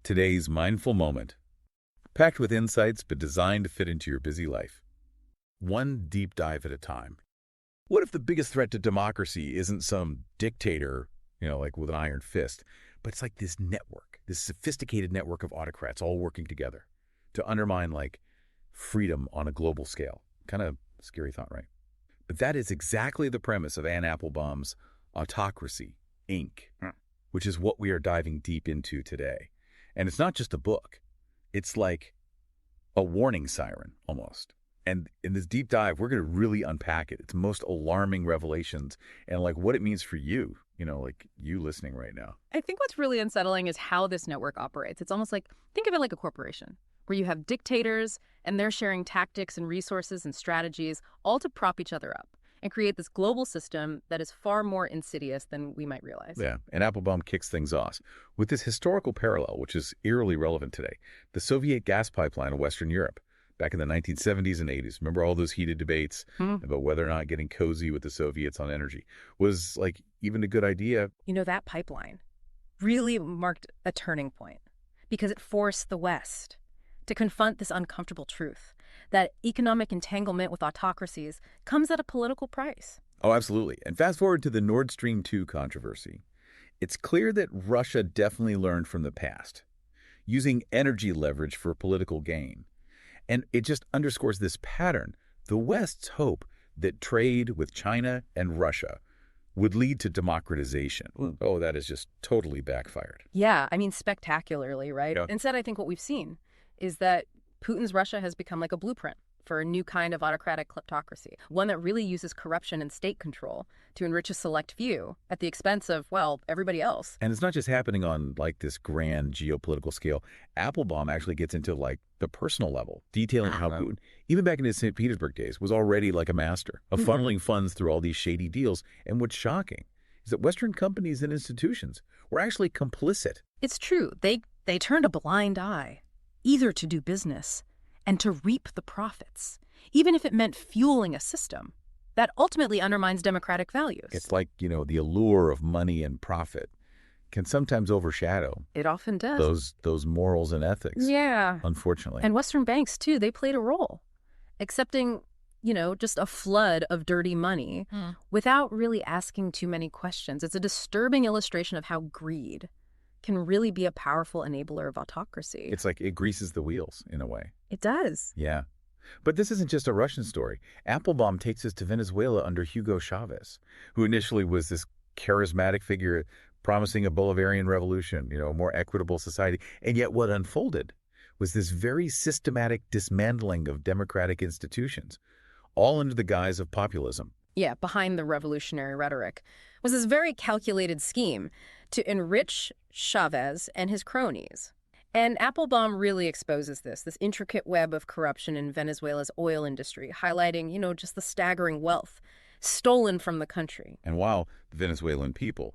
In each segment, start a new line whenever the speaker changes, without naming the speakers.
Today's mindful moment, packed with insights but designed to fit into your busy life. One deep dive at a time. What if the biggest threat to democracy isn't some dictator, like with an iron fist, but it's like this network, this sophisticated network of autocrats all working together to undermine freedom on a global scale? Kind of scary thought, right? But that is exactly the premise of Anne Applebaum's Autocracy Inc., which is what we are diving deep into today. And it's not just a book. It's like a warning siren, almost. And in this deep dive, we're going to really unpack it. Its most alarming revelations and what it means for you, you listening right now.
I think what's really unsettling is how this network operates. It's almost think of it like a corporation, where you have dictators and they're sharing tactics and resources and strategies, all to prop each other up and create this global system that is far more insidious than we might realize.
Yeah, and Applebaum kicks things off with this historical parallel, which is eerily relevant today. The Soviet gas pipeline of Western Europe back in the 1970s and 80s. Remember all those heated debates about whether or not getting cozy with the Soviets on energy was even a good idea?
That pipeline really marked a turning point because it forced the West to confront this uncomfortable truth that economic entanglement with autocracies comes at a political price.
Oh, absolutely. And fast forward to the Nord Stream 2 controversy. It's clear that Russia definitely learned from the past, using energy leverage for political gain. And it just underscores this pattern. The West's hope that trade with China and Russia would lead to democratization. Oh, that is just totally backfired.
Yeah, spectacularly, right?
Yeah.
Instead, I think what we've seen is that Putin's Russia has become like a blueprint for a new kind of autocratic kleptocracy, one that really uses corruption and state control to enrich a select few at the expense of, everybody else.
And it's not just happening on this grand geopolitical scale. Applebaum actually gets into the personal level, detailing how Putin, even back in his St. Petersburg days, was already a master of funneling funds through all these shady deals. And what's shocking is that Western companies and institutions were actually complicit.
It's true. They turned a blind eye, either to do business and to reap the profits, even if it meant fueling a system that ultimately undermines democratic values.
It's the allure of money and profit can sometimes overshadow.
It often does.
Those morals and ethics.
Yeah.
Unfortunately.
And Western banks, too, they played a role, accepting, just a flood of dirty money without really asking too many questions. It's a disturbing illustration of how greed can really be a powerful enabler of autocracy.
It's it greases the wheels in a way.
It does.
Yeah. But this isn't just a Russian story. Applebaum takes us to Venezuela under Hugo Chavez, who initially was this charismatic figure promising a Bolivarian revolution, a more equitable society. And yet what unfolded was this very systematic dismantling of democratic institutions, all under the guise of populism.
Yeah, behind the revolutionary rhetoric was this very calculated scheme to enrich Chavez and his cronies. And Applebaum really exposes this intricate web of corruption in Venezuela's oil industry, highlighting, just the staggering wealth stolen from the country.
And while the Venezuelan people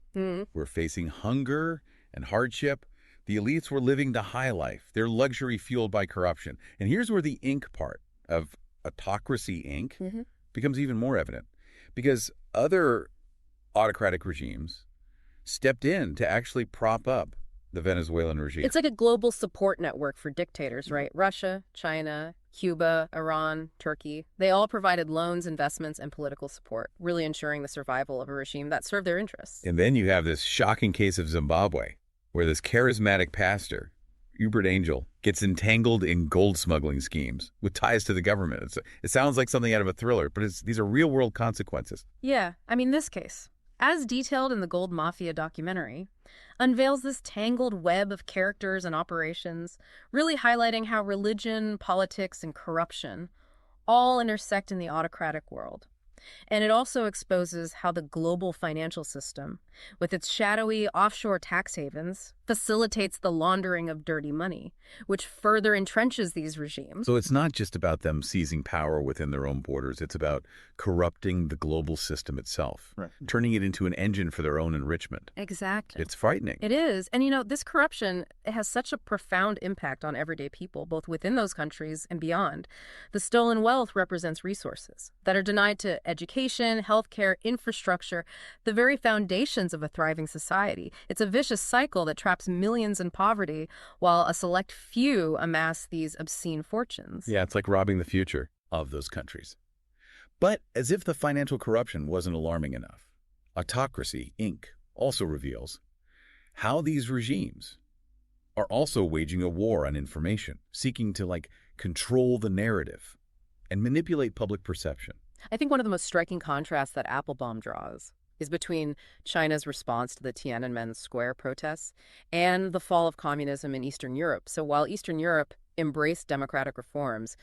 were facing hunger and hardship, the elites were living the high life, their luxury fueled by corruption. And here's where the Inc. part of Autocracy Inc. Becomes even more evident, because other autocratic regimes stepped in to actually prop up the Venezuelan regime.
It's like a global support network for dictators, right? Russia, China, Cuba, Iran, Turkey. They all provided loans, investments, and political support, really ensuring the survival of a regime that served their interests.
And then you have this shocking case of Zimbabwe, where this charismatic pastor, Hubert Angel, gets entangled in gold smuggling schemes with ties to the government. It sounds like something out of a thriller, but these are real-world consequences.
Yeah, this case, as detailed in the Gold Mafia documentary, unveils this tangled web of characters and operations, really highlighting how religion, politics, and corruption all intersect in the autocratic world. And it also exposes how the global financial system, with its shadowy offshore tax havens, facilitates the laundering of dirty money, which further entrenches these regimes.
So it's not just about them seizing power within their own borders. It's about corrupting the global system itself, turning it into an engine for their own enrichment.
Exactly.
It's frightening.
It is. And, this corruption, it has such a profound impact on everyday people, both within those countries and beyond. The stolen wealth represents resources that are denied to education, healthcare, infrastructure, the very foundations of a thriving society. It's a vicious cycle that traps traps millions in poverty, while a select few amass these obscene fortunes.
Yeah, it's like robbing the future of those countries. But as if the financial corruption wasn't alarming enough, Autocracy Inc. also reveals how these regimes are also waging a war on information, seeking to, control the narrative and manipulate public perception.
I think one of the most striking contrasts that Applebaum draws is between China's response to the Tiananmen Square protests and the fall of communism in Eastern Europe. So while Eastern Europe embraced democratic reforms,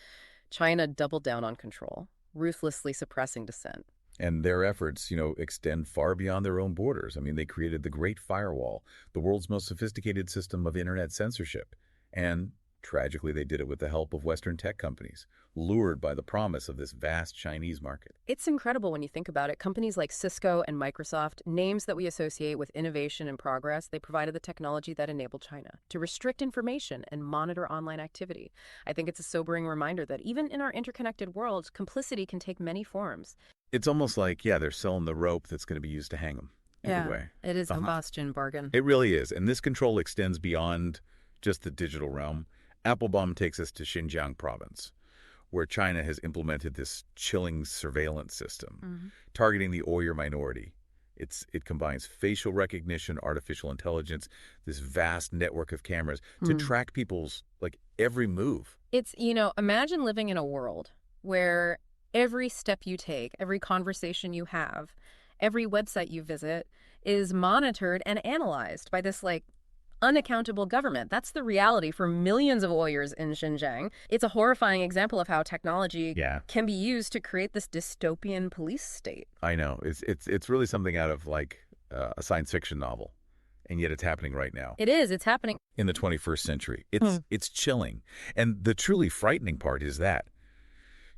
China doubled down on control, ruthlessly suppressing dissent.
And their efforts, extend far beyond their own borders. I mean, they created the Great Firewall, the world's most sophisticated system of internet censorship. And tragically, they did it with the help of Western tech companies, lured by the promise of this vast Chinese market.
It's incredible when you think about it. Companies like Cisco and Microsoft, names that we associate with innovation and progress, they provided the technology that enabled China to restrict information and monitor online activity. I think it's a sobering reminder that even in our interconnected world, complicity can take many forms.
It's almost like, they're selling the rope that's going to be used to hang them. Way.
It is a Boston bargain.
It really is. And this control extends beyond just the digital realm. Applebaum takes us to Xinjiang province, where China has implemented this chilling surveillance system, targeting the Uyghur minority. It combines facial recognition, artificial intelligence, this vast network of cameras to track people's, every move.
It's, imagine living in a world where every step you take, every conversation you have, every website you visit is monitored and analyzed by this, unaccountable government. That's the reality for millions of Uyghurs in Xinjiang. It's a horrifying example of how technology can be used to create this dystopian police state.
I know. It's really something out of, a science fiction novel. And yet it's happening right now.
It is. It's happening.
In the 21st century. It's chilling. And the truly frightening part is that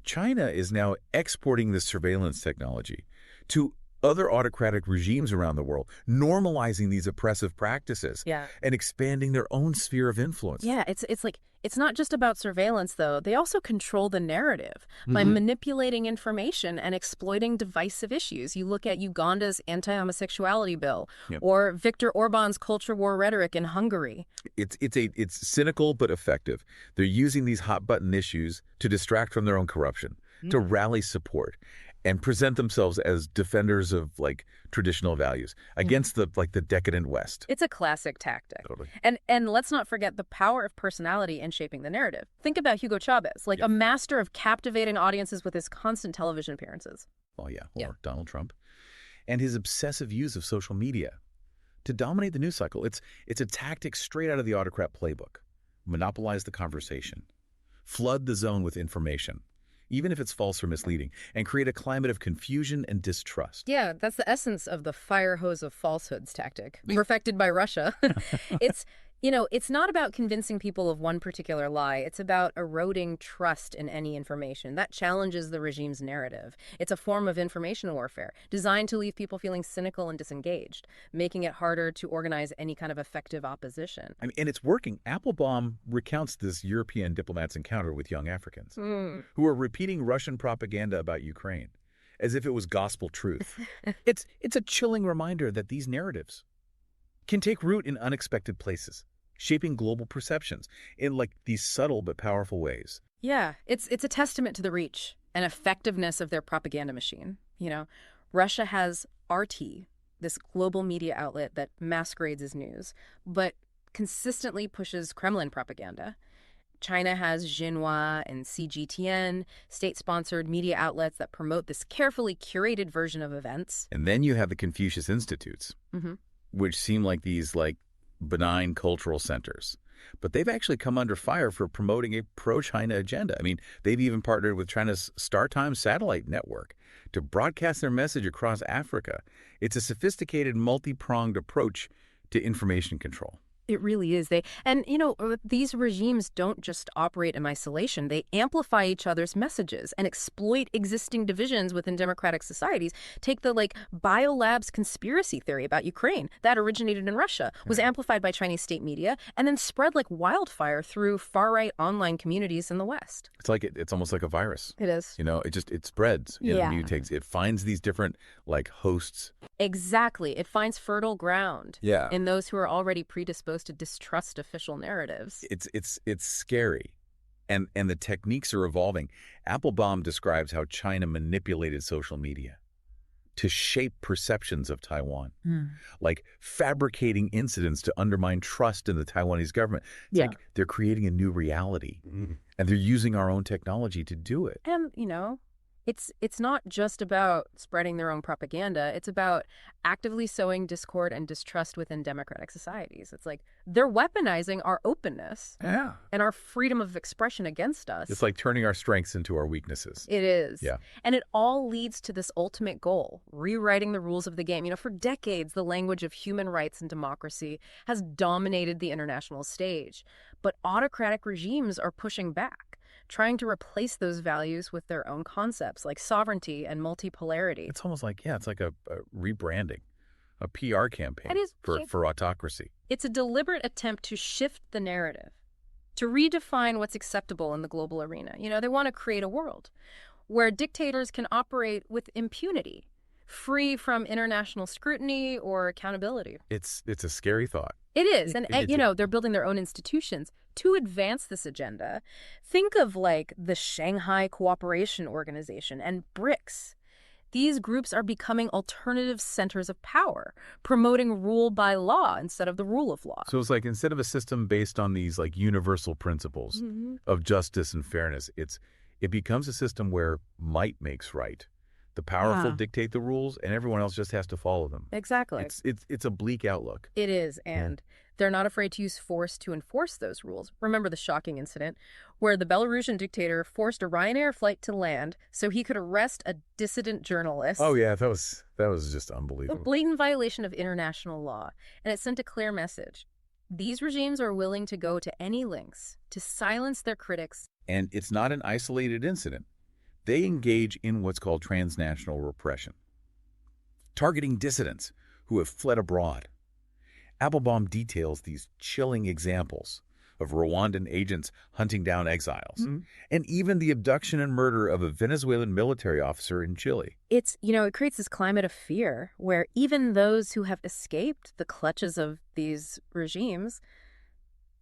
China is now exporting this surveillance technology to other autocratic regimes around the world, normalizing these oppressive practices and expanding their own sphere of influence.
Yeah, it's not just about surveillance, though. They also control the narrative by manipulating information and exploiting divisive issues. You look at Uganda's anti-homosexuality bill or Viktor Orban's culture war rhetoric in Hungary.
It's cynical but effective. They're using these hot-button issues to distract from their own corruption, to rally support, and present themselves as defenders of traditional values against the decadent West.
It's a classic tactic.
Totally.
And let's not forget the power of personality in shaping the narrative. Think about Hugo Chavez, a master of captivating audiences with his constant television appearances.
Or Donald Trump. And his obsessive use of social media to dominate the news cycle. It's a tactic straight out of the autocrat playbook. Monopolize the conversation. Flood the zone with information, even if it's false or misleading, and create a climate of confusion and distrust.
Yeah, that's the essence of the fire hose of falsehoods tactic, perfected by Russia. It's not about convincing people of one particular lie. It's about eroding trust in any information. That challenges the regime's narrative. It's a form of information warfare designed to leave people feeling cynical and disengaged, making it harder to organize any kind of effective opposition.
And it's working. Applebaum recounts this European diplomat's encounter with young Africans who are repeating Russian propaganda about Ukraine as if it was gospel truth. It's a chilling reminder that these narratives can take root in unexpected places, shaping global perceptions in these subtle but powerful ways.
Yeah, it's a testament to the reach and effectiveness of their propaganda machine. Russia has RT, this global media outlet that masquerades as news, but consistently pushes Kremlin propaganda. China has Xinhua and CGTN, state-sponsored media outlets that promote this carefully curated version of events.
And then you have the Confucius Institutes, which seem like these benign cultural centers. But they've actually come under fire for promoting a pro-China agenda. I mean, they've even partnered with China's StarTimes satellite network to broadcast their message across Africa. It's a sophisticated, multi-pronged approach to information control.
It really is. These regimes don't just operate in isolation. They amplify each other's messages and exploit existing divisions within democratic societies. Take the biolabs conspiracy theory about Ukraine that originated in Russia, was amplified by Chinese state media, and then spread like wildfire through far-right online communities in the West.
It's almost like a virus.
It is.
It spreads. It mutates. It finds these different hosts.
Exactly. It finds fertile ground in those who are already predisposed disposed to distrust official narratives.
It's scary. And the techniques are evolving. Applebaum describes how China manipulated social media to shape perceptions of Taiwan, like fabricating incidents to undermine trust in the Taiwanese government. It's like they're creating a new reality, and they're using our own technology to do it.
And, it's not just about spreading their own propaganda. It's about actively sowing discord and distrust within democratic societies. It's like they're weaponizing our openness and our freedom of expression against us.
It's like turning our strengths into our weaknesses.
It is.
Yeah.
And it all leads to this ultimate goal, rewriting the rules of the game. For decades, the language of human rights and democracy has dominated the international stage. But autocratic regimes are pushing back, trying to replace those values with their own concepts like sovereignty and multipolarity.
It's almost like, it's like a rebranding, a PR campaign for autocracy.
It's a deliberate attempt to shift the narrative, to redefine what's acceptable in the global arena. They want to create a world where dictators can operate with impunity, free from international scrutiny or accountability.
It's a scary thought.
It is. And, they're building their own institutions to advance this agenda. Think of, like, the Shanghai Cooperation Organization and BRICS. These groups are becoming alternative centers of power, promoting rule by law instead of the rule of law.
So it's like instead of a system based on these, like, universal principles of justice and fairness, it becomes a system where might makes right. The powerful dictate the rules, and everyone else just has to follow them.
Exactly.
It's a bleak outlook.
It is, and they're not afraid to use force to enforce those rules. Remember the shocking incident where the Belarusian dictator forced a Ryanair flight to land so he could arrest a dissident journalist.
Oh yeah, that was just unbelievable.
A blatant violation of international law, and it sent a clear message. These regimes are willing to go to any lengths to silence their critics.
And it's not an isolated incident. They engage in what's called transnational repression, targeting dissidents who have fled abroad. Applebaum details these chilling examples of Rwandan agents hunting down exiles, and even the abduction and murder of a Venezuelan military officer in Chile.
It creates this climate of fear where even those who have escaped the clutches of these regimes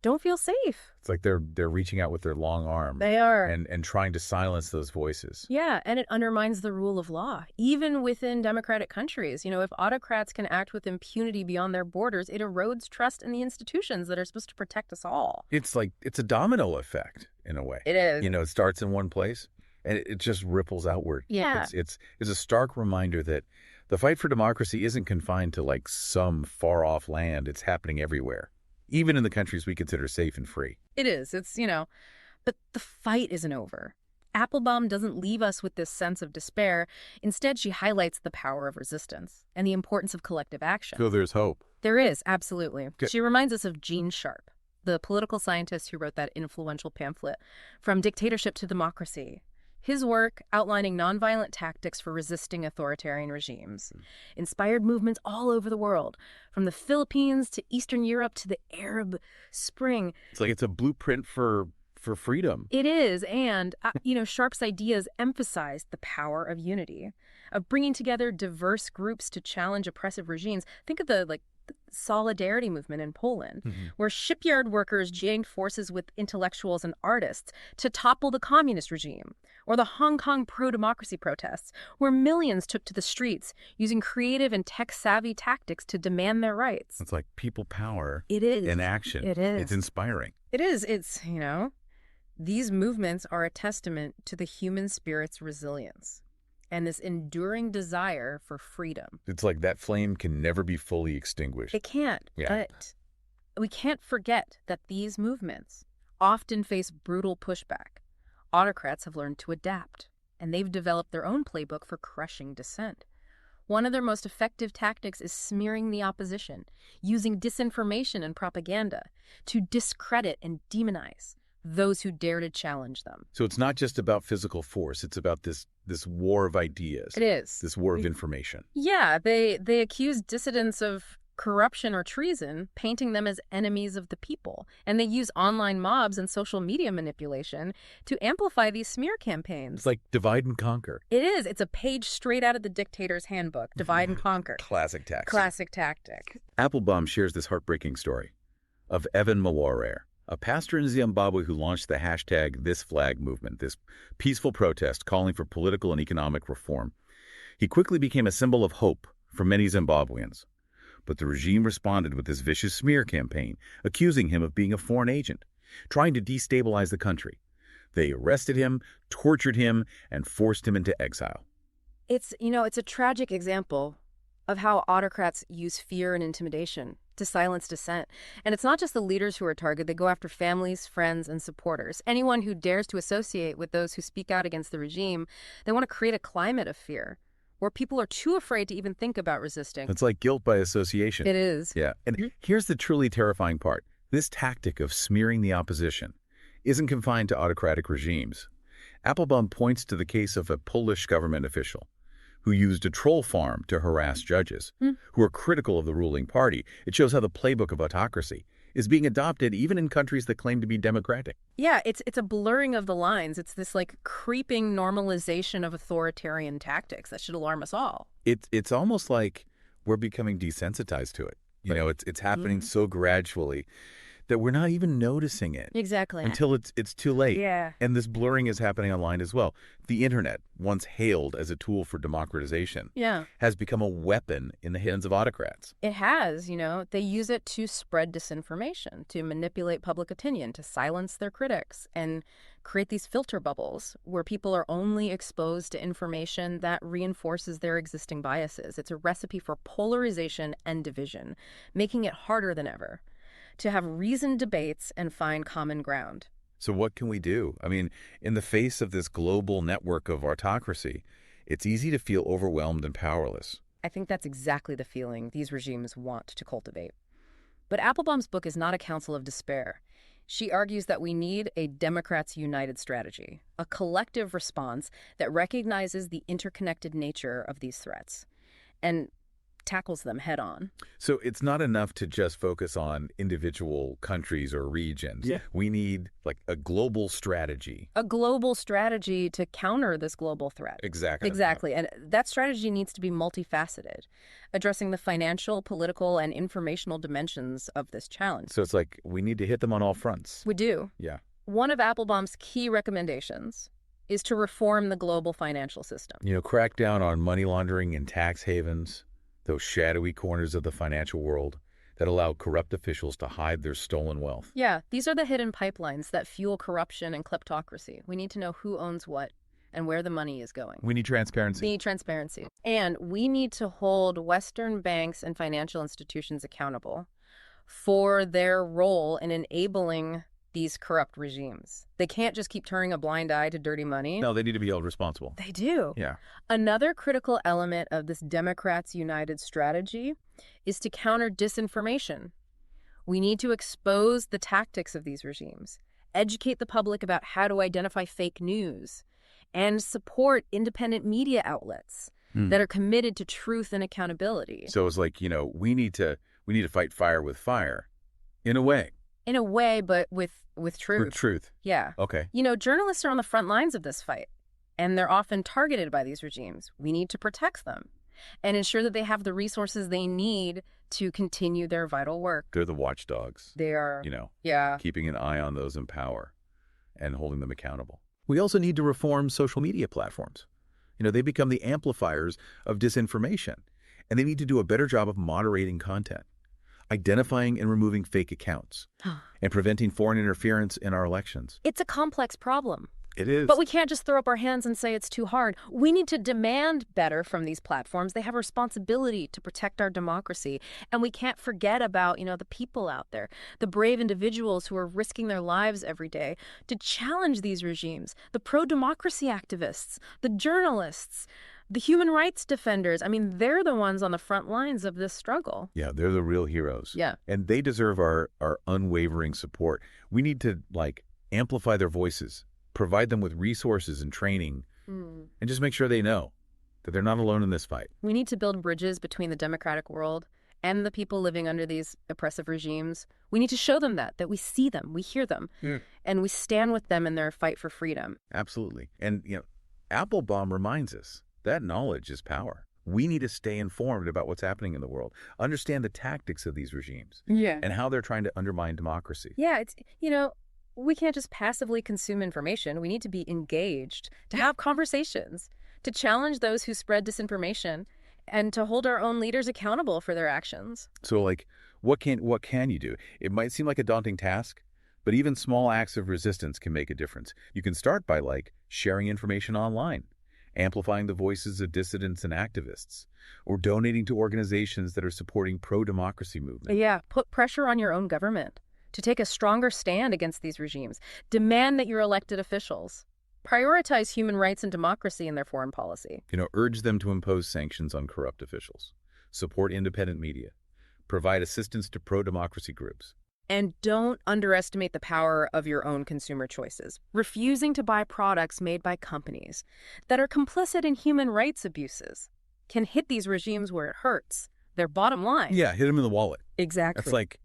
don't feel safe.
It's like they're reaching out with their long arm.
They are.
And trying to silence those voices.
Yeah, and it undermines the rule of law, even within democratic countries. If autocrats can act with impunity beyond their borders, it erodes trust in the institutions that are supposed to protect us all.
It's a domino effect, in a way.
It is.
It starts in one place, and it just ripples outward.
Yeah.
It's a stark reminder that the fight for democracy isn't confined to, like, some far-off land. It's happening everywhere, even in the countries we consider safe and free.
It is. But the fight isn't over. Applebaum doesn't leave us with this sense of despair. Instead, she highlights the power of resistance and the importance of collective action.
So there's hope.
There is, absolutely.
Good.
She reminds us of Gene Sharp, the political scientist who wrote that influential pamphlet, From Dictatorship to Democracy. His work, outlining nonviolent tactics for resisting authoritarian regimes, inspired movements all over the world, from the Philippines to Eastern Europe to the Arab Spring.
It's like it's a blueprint for freedom.
It is, and, Sharp's ideas emphasized the power of unity, of bringing together diverse groups to challenge oppressive regimes. Think of the Solidarity movement in Poland, where shipyard workers joined forces with intellectuals and artists to topple the communist regime, or the Hong Kong pro-democracy protests, where millions took to the streets using creative and tech-savvy tactics to demand their rights.
It's like people power.
It is.
In action.
It is.
It's inspiring.
It is. It's, these movements are a testament to the human spirit's resilience and this enduring desire for freedom.
It's like that flame can never be fully extinguished.
It can't,
Yeah.
but we can't forget that these movements often face brutal pushback. Autocrats have learned to adapt, and they've developed their own playbook for crushing dissent. One of their most effective tactics is smearing the opposition, using disinformation and propaganda to discredit and demonize those who dare to challenge them.
So it's not just about physical force. It's about this war of ideas.
It is.
This war of information.
Yeah, they accuse dissidents of corruption or treason, painting them as enemies of the people. And they use online mobs and social media manipulation to amplify these smear campaigns.
It's like divide and conquer.
It is. It's a page straight out of the Dictator's Handbook, Divide and Conquer.
Classic tactic.
Classic tactic.
Applebaum shares this heartbreaking story. of Evan Mawarire, a pastor in Zimbabwe who launched the hashtag #ThisFlag movement, this peaceful protest calling for political and economic reform. He quickly became a symbol of hope for many Zimbabweans. But the regime responded with this vicious smear campaign, accusing him of being a foreign agent, trying to destabilize the country. They arrested him, tortured him, and forced him into exile.
It's a tragic example of how autocrats use fear and intimidation to silence dissent. And it's not just the leaders who are targeted. They go after families, friends, and supporters. Anyone who dares to associate with those who speak out against the regime, they want to create a climate of fear where people are too afraid to even think about resisting.
It's like guilt by association.
It is.
Yeah. And here's the truly terrifying part. This tactic of smearing the opposition isn't confined to autocratic regimes. Applebaum points to the case of a Polish government official who used a troll farm to harass judges who are critical of the ruling party. It shows how the playbook of autocracy is being adopted even in countries that claim to be democratic.
Yeah, it's a blurring of the lines. It's this creeping normalization of authoritarian tactics that should alarm us all.
It's almost like we're becoming desensitized to it. It's happening so gradually that we're not even noticing it.
Exactly.
Until it's too late.
Yeah.
And this blurring is happening online as well. The internet, once hailed as a tool for democratization, has become a weapon in the hands of autocrats.
It has, They use it to spread disinformation, to manipulate public opinion, to silence their critics, and create these filter bubbles where people are only exposed to information that reinforces their existing biases. It's a recipe for polarization and division, making it harder than ever to have reasoned debates and find common ground.
So what can we do? I mean, in the face of this global network of autocracy, it's easy to feel overwhelmed and powerless.
I think that's exactly the feeling these regimes want to cultivate. But Applebaum's book is not a counsel of despair. She argues that we need a Democrats United strategy, a collective response that recognizes the interconnected nature of these threats and tackles them head on.
So it's not enough to just focus on individual countries or regions.
Yeah.
We need a global strategy.
A global strategy to counter this global threat.
Exactly.
And that strategy needs to be multifaceted, addressing the financial, political, and informational dimensions of this challenge.
So it's like we need to hit them on all fronts.
We do.
Yeah.
One of Applebaum's key recommendations is to reform the global financial system.
Crack down on money laundering and tax havens, those shadowy corners of the financial world that allow corrupt officials to hide their stolen wealth.
Yeah, these are the hidden pipelines that fuel corruption and kleptocracy. We need to know who owns what and where the money is going.
We need transparency.
And we need to hold Western banks and financial institutions accountable for their role in enabling these corrupt regimes. They can't just keep turning a blind eye to dirty money.
No, they need to be held responsible.
They do.
Yeah.
Another critical element of this Democrats United strategy is to counter disinformation. We need to expose the tactics of these regimes, educate the public about how to identify fake news, and support independent media outlets that are committed to truth and accountability.
So it's like, we need to fight fire with fire, in a way.
In a way, but with truth.
With truth.
Yeah.
Okay.
Journalists are on the front lines of this fight, and they're often targeted by these regimes. We need to protect them and ensure that they have the resources they need to continue their vital work.
They're the watchdogs.
They are.
Yeah. Keeping an eye on those in power and holding them accountable. We also need to reform social media platforms. They become the amplifiers of disinformation, and they need to do a better job of moderating content, identifying and removing fake accounts, and preventing foreign interference in our elections.
It's a complex problem.
It is.
But we can't just throw up our hands and say it's too hard. We need to demand better from these platforms. They have a responsibility to protect our democracy. And we can't forget about, the people out there, the brave individuals who are risking their lives every day to challenge these regimes, the pro-democracy activists, the journalists, the human rights defenders. They're the ones on the front lines of this struggle.
Yeah, they're the real heroes.
Yeah.
And they deserve our unwavering support. We need to, amplify their voices, provide them with resources and training, and just make sure they know that they're not alone in this fight.
We need to build bridges between the democratic world and the people living under these oppressive regimes. We need to show them that we see them, we hear them, and we stand with them in their fight for freedom.
Absolutely. And, Applebaum reminds us that knowledge is power. We need to stay informed about what's happening in the world, understand the tactics of these regimes,
Yeah.
and how they're trying to undermine democracy.
Yeah, we can't just passively consume information. We need to be engaged, to have conversations, to challenge those who spread disinformation, and to hold our own leaders accountable for their actions.
So, like, what can you do? It might seem like a daunting task, but even small acts of resistance can make a difference. You can start by, like, sharing information online, amplifying the voices of dissidents and activists, or donating to organizations that are supporting pro-democracy movement.
Yeah, put pressure on your own government to take a stronger stand against these regimes. Demand that your elected officials prioritize human rights and democracy in their foreign policy.
Urge them to impose sanctions on corrupt officials, support independent media, provide assistance to pro-democracy groups.
And don't underestimate the power of your own consumer choices. Refusing to buy products made by companies that are complicit in human rights abuses can hit these regimes where it hurts, their bottom line.
Yeah, hit them in the wallet.
Exactly.
That's like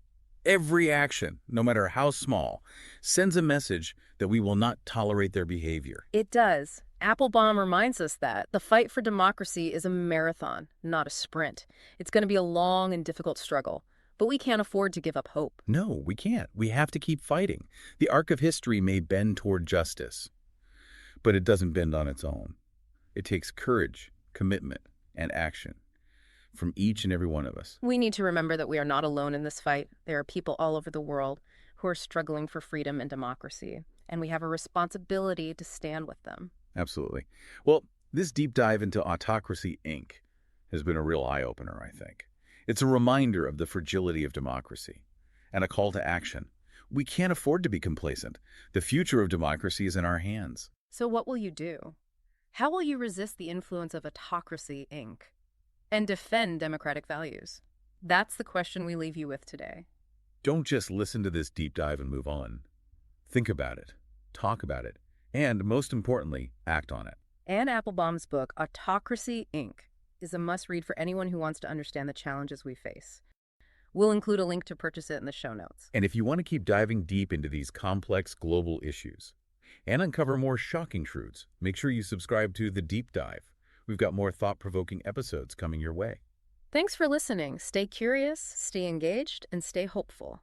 every action, no matter how small, sends a message that we will not tolerate their behavior.
It does. Applebaum reminds us that the fight for democracy is a marathon, not a sprint. It's going to be a long and difficult struggle, but we can't afford to give up hope.
No, we can't. We have to keep fighting. The arc of history may bend toward justice, but it doesn't bend on its own. It takes courage, commitment, and action from each and every one of us.
We need to remember that we are not alone in this fight. There are people all over the world who are struggling for freedom and democracy, and we have a responsibility to stand with them.
Absolutely. Well, this deep dive into Autocracy Inc. has been a real eye-opener, I think. It's a reminder of the fragility of democracy and a call to action. We can't afford to be complacent. The future of democracy is in our hands.
So what will you do? How will you resist the influence of Autocracy Inc. and defend democratic values? That's the question we leave you with today.
Don't just listen to this deep dive and move on. Think about it, talk about it, and most importantly, act on it.
Anne Applebaum's book, Autocracy Inc., is a must-read for anyone who wants to understand the challenges we face. We'll include a link to purchase it in the show notes.
And if you want to keep diving deep into these complex global issues and uncover more shocking truths, make sure you subscribe to The Deep Dive. We've got more thought-provoking episodes coming your way.
Thanks for listening. Stay curious, stay engaged, and stay hopeful.